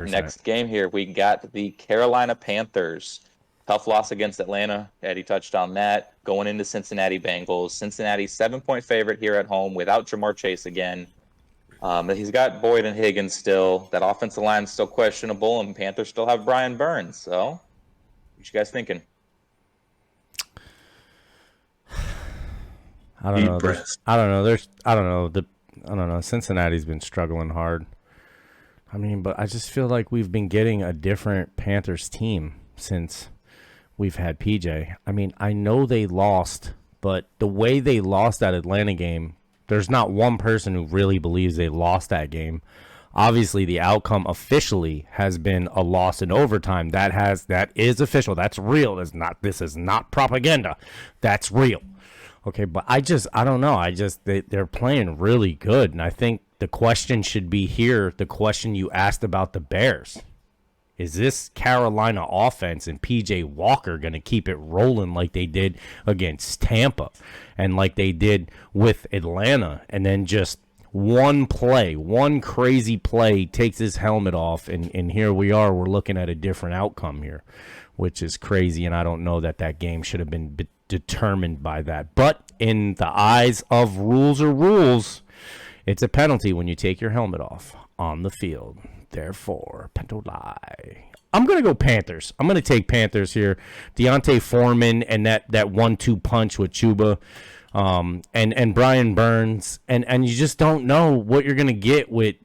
Next game here, we got the Carolina Panthers. Tough loss against Atlanta. Eddie touched on that. Going into Cincinnati Bengals. Cincinnati 7-point favorite here at home without Jamar Chase again. He's got Boyd and Higgins still. That offensive line's still questionable, and Panthers still have Brian Burns. So, what you guys thinking? I don't know. Cincinnati's been struggling hard. I mean, but I just feel like we've been getting a different Panthers team since we've had PJ. I mean, I know they lost, but the way they lost that Atlanta game, there's not one person who really believes they lost that game. Obviously, the outcome officially has been a loss in overtime. That is official. That's real. This is not propaganda. That's real. Okay, but I don't know. They're playing really good, and I think the question should be here, the question you asked about the Bears. Is this Carolina offense and P.J. Walker going to keep it rolling like they did against Tampa and like they did with Atlanta, and then just one crazy play takes his helmet off, and here we are, we're looking at a different outcome here, which is crazy, and I don't know that game should have been determined by that. But in the eyes of rules, it's a penalty when you take your helmet off on the field. Therefore, penalty. I'm going to go Panthers. I'm going to take Panthers here. Deontay Foreman and that 1-2 punch with Chuba and Brian Burns. And you just don't know what you're going to get with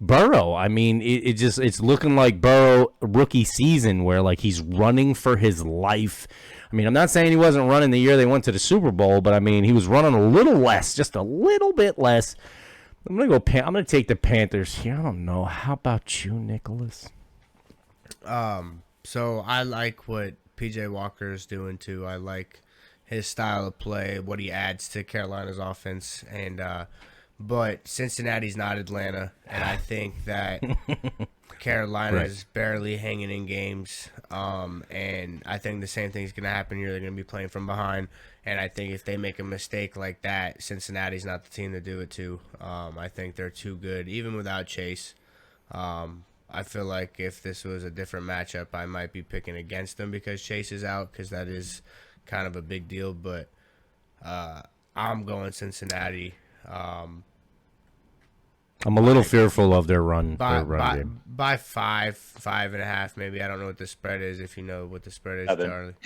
Burrow. I mean, it's looking like Burrow rookie season where, like, he's running for his life. I mean, I'm not saying he wasn't running the year they went to the Super Bowl, but, I mean, he was running a little less, just a little bit less. I'm gonna take the Panthers here. I don't know. How about you, Nicholas? So I like what PJ Walker is doing too. I like his style of play, what he adds to Carolina's offense, and but Cincinnati's not Atlanta, and I think that Carolina is barely hanging in games. And I think the same thing's gonna happen here. They're gonna be playing from behind. And I think if they make a mistake like that, Cincinnati's not the team to do it to. I think they're too good, even without Chase. I feel like if this was a different matchup, I might be picking against them because Chase is out, because that is kind of a big deal. But I'm going Cincinnati. I'm a little fearful of their run game. By 5.5 maybe. I don't know what the spread is, if you know what the spread is, Charlie.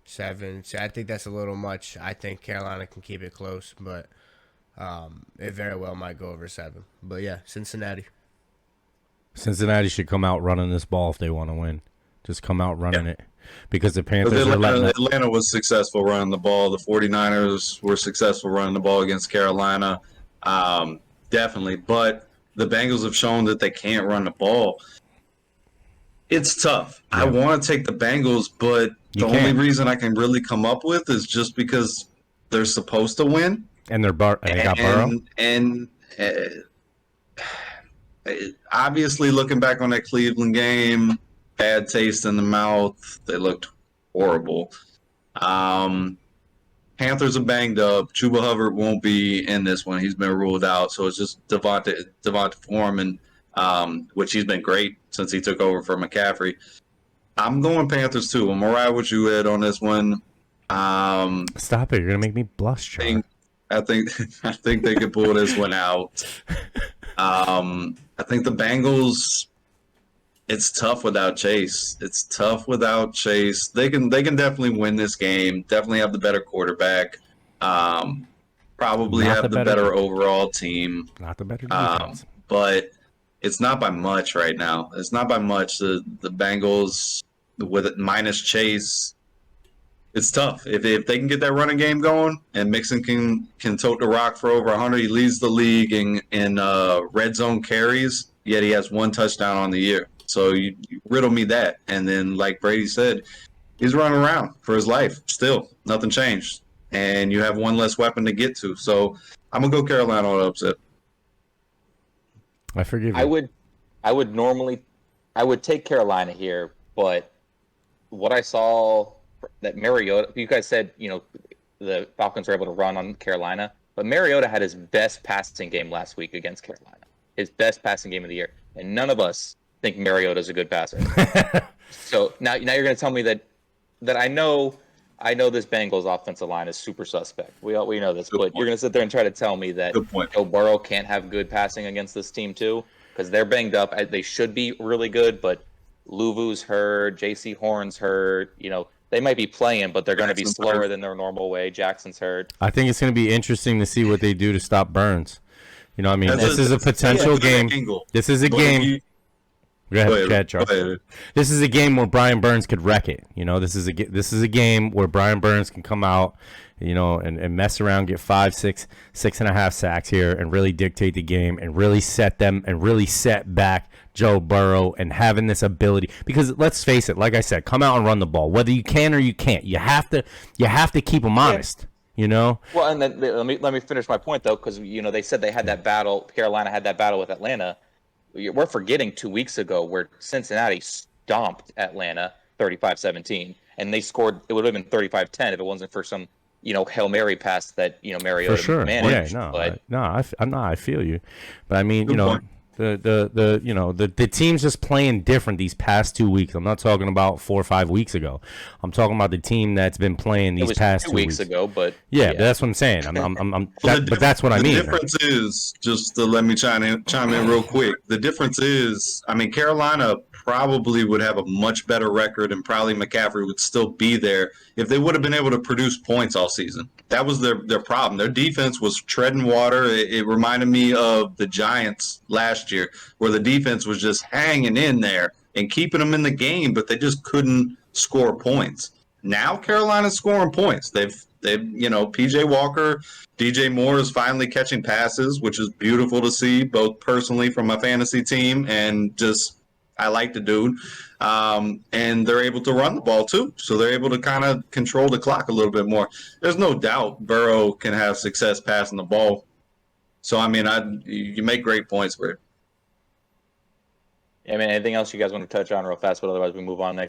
7. So I think that's a little much. I think Carolina can keep it close, but it very well might go over 7. But yeah, Cincinnati. Cincinnati should come out running this ball if they want to win. Just come out running it, because the Panthers are letting Atlanta was successful running the ball. The 49ers were successful running the ball against Carolina. Definitely, but the Bengals have shown that they can't run the ball. It's tough. Yeah. I want to take the Bengals, but the only reason I can really come up with is just because they're supposed to win. And they got Burrow. And obviously, looking back on that Cleveland game, bad taste in the mouth. They looked horrible. Panthers are banged up. Chuba Hubbard won't be in this one. He's been ruled out. So it's just Devonta Foreman, which he's been great since he took over for McCaffrey. I'm going Panthers too. I'm all right with you, Ed, on this one. Stop it! You're gonna make me blush, Charlie. I think they could pull this one out. I think the Bengals. It's tough without Chase. They can definitely win this game. Definitely have the better quarterback. Probably have the better overall team. Not the better defense. But it's not by much right now. It's not by much. The Bengals with it minus Chase. It's tough. If they can get that running game going and Mixon can tote the rock for over 100, he leads the league in red zone carries, yet he has 1 touchdown on the year. So you riddle me that. And then, like Brady said, he's running around for his life still. Nothing changed. And you have 1 less weapon to get to. So I'm going to go Carolina on upset. I forgive you. I would take Carolina here, but what I saw that Mariota, you guys said, the Falcons were able to run on Carolina, but Mariota had his best passing game last week against Carolina. His best passing game of the year. And none of us think Mariota's a good passer. So now you're going to tell me that I know this Bengals offensive line is super suspect. We know this, but you're going to sit there and try to tell me that Joe Burrow can't have good passing against this team too, because they're banged up. They should be really good, but Luvu's hurt, J.C. Horn's hurt. They might be playing, but they're going to be slower than their normal way. Jackson's hurt. I think it's going to be interesting to see what they do to stop Burns. This is a potential game. This is a game. Go ahead, Charles. This is a game where Brian Burns could wreck it. This is a game where Brian Burns can come out, and mess around, get 5, 6, 6.5 sacks here, and really dictate the game, and really set back Joe Burrow, and having this ability. Because let's face it, like I said, come out and run the ball, whether you can or you can't. You have to keep them honest. Well, and then let me finish my point though, because they said they had that battle. Carolina had that battle with Atlanta. We're forgetting 2 weeks ago where Cincinnati stomped Atlanta 35-17, and they scored. It would have been 35-10 if it wasn't for some Hail Mary pass that Mariota for sure managed. I feel you, but I mean the team's just playing different these past 2 weeks. I'm not talking about 4 or 5 weeks ago. I'm talking about the team that's been playing these past 2 weeks ago. But but that's what I'm saying. But that's what I mean. The difference is, just to let me chime in real quick. The difference is, Carolina probably would have a much better record, and probably McCaffrey would still be there if they would have been able to produce points all season. That was their problem. Their defense was treading water. It reminded me of the Giants last year, where the defense was just hanging in there and keeping them in the game, but they just couldn't score points. Now Carolina's scoring points. They've PJ Walker, DJ Moore is finally catching passes, which is beautiful to see, both personally from my fantasy team and just I like the dude. And they're able to run the ball too. So they're able to kind of control the clock a little bit more. There's no doubt Burrow can have success passing the ball. So, you make great points, Bert. Anything else you guys want to touch on real fast? But otherwise, we move on next.